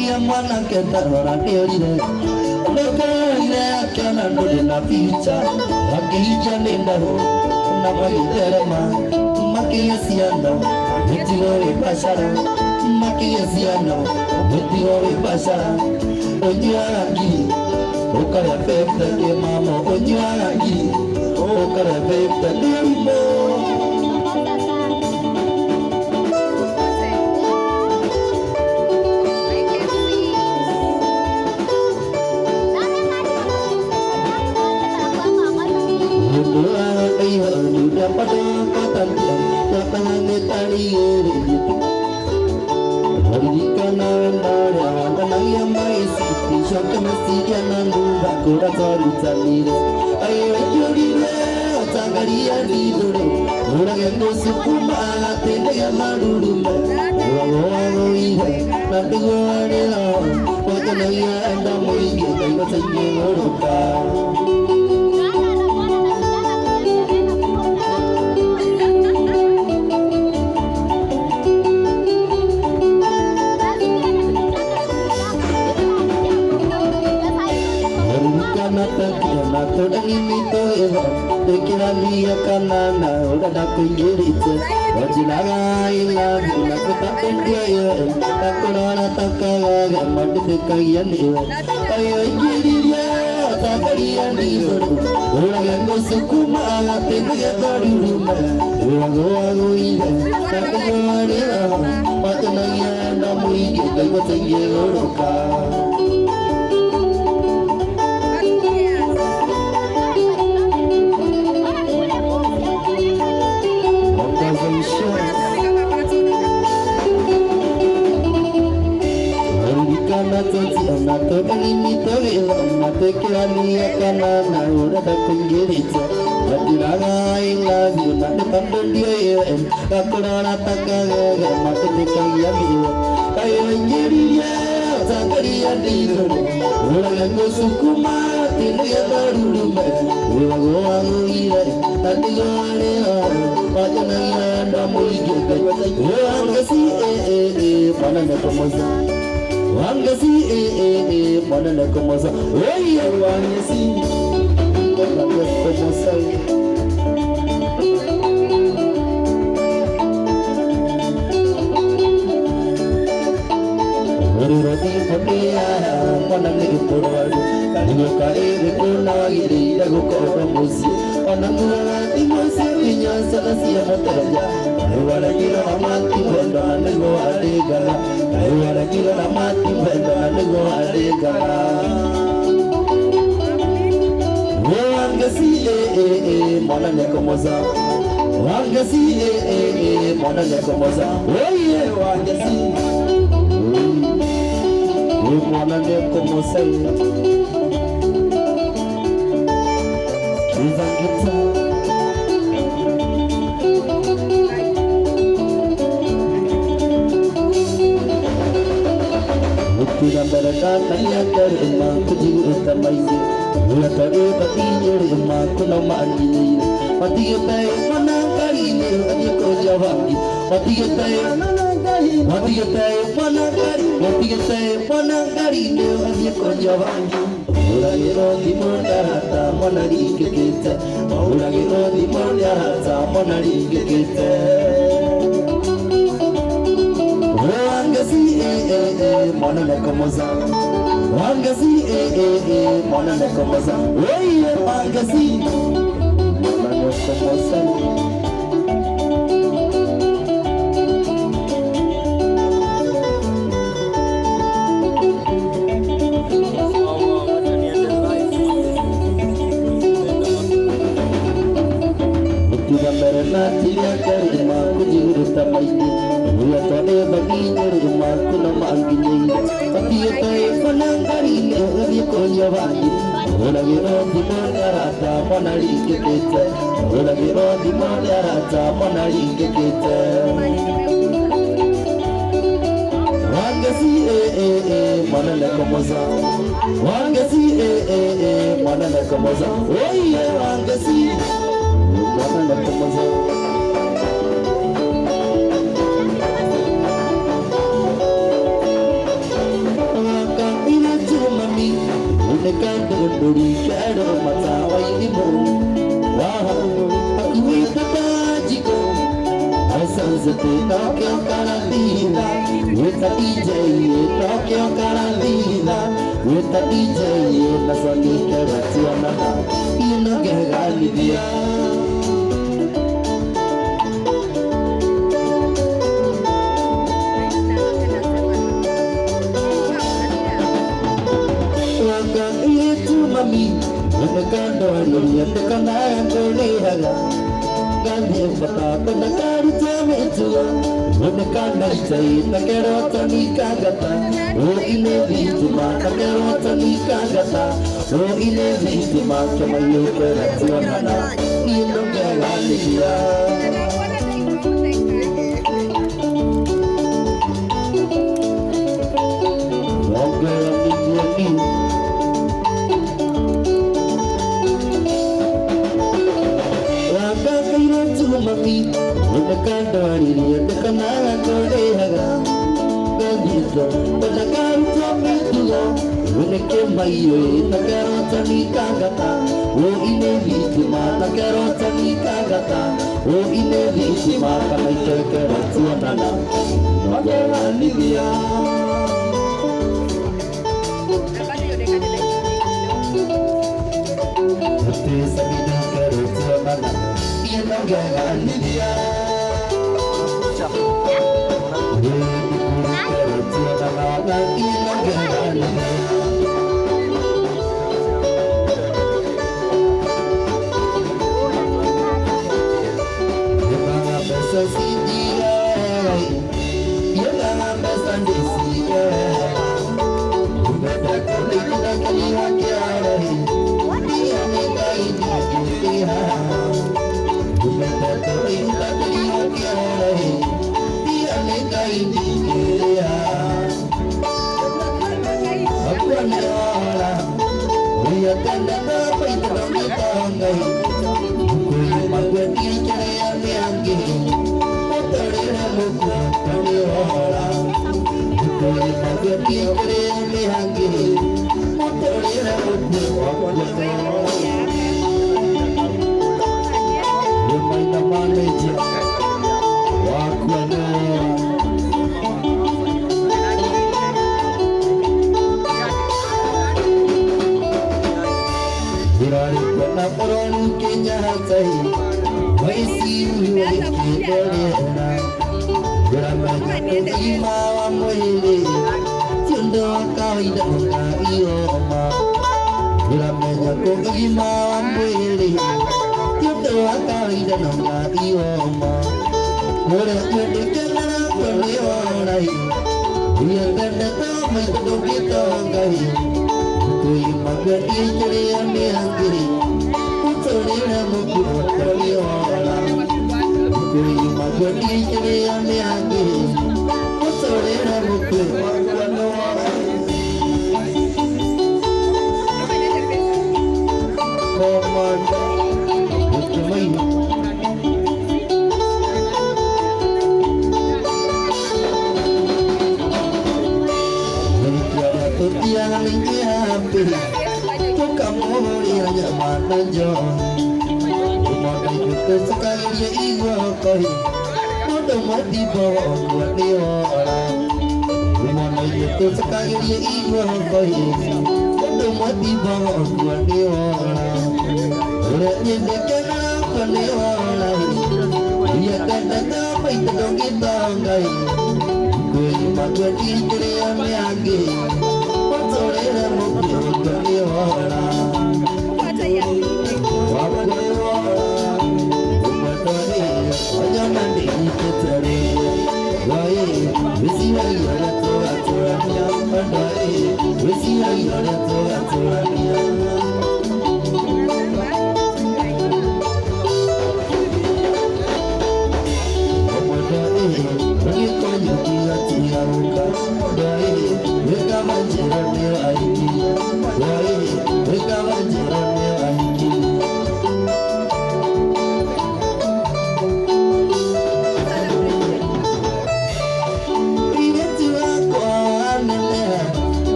mwana kenda rora nĩorire ndũkĩrĩire akĩona ndũrĩ na bica akĩhinja nĩ ndaho na magĩtherema makĩgĩa ciana gĩtigo wĩ mbacara makĩgĩa ciana gĩtigo wĩ mbacara ũnyuaga ngiri ũkarĩa bebta kĩmamo ũnyuaga ngiri ũkarĩa bebta nĩrimũ Zete Tokyo Karandina with the DJ Tokyo Karandina with the DJ Nasani Karatiana Ino Galidia Waka itu mami Nakando Lulia Tekana Kolehaga Gandhi Pata Nakari Tamitua Nakanda Say Nakerota Nikagata O Ine Vituma Nakerota Nikagata O Ine Vituma Kamayo Peratuana Ino Galidia Mami, the Kandari, the Kanara Koreaga, Gandita, but the Garta Metua, when they came by you, the Garota Nikagata, O Inevitima, the Garota Nikagata, O Inevitima, I take a Ratuana, Mother Livia. Galidia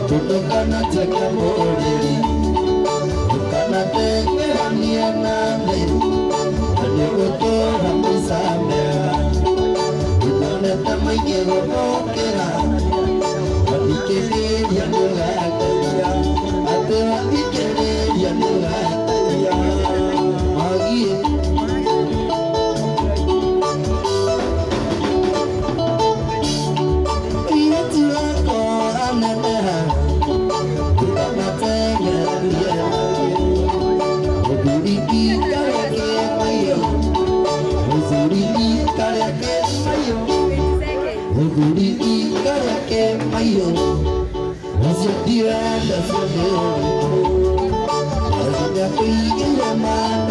Kutokana chaka moreri ikareke mayo Uguri ikareke mayo Usia diranda sone Azina kuigile man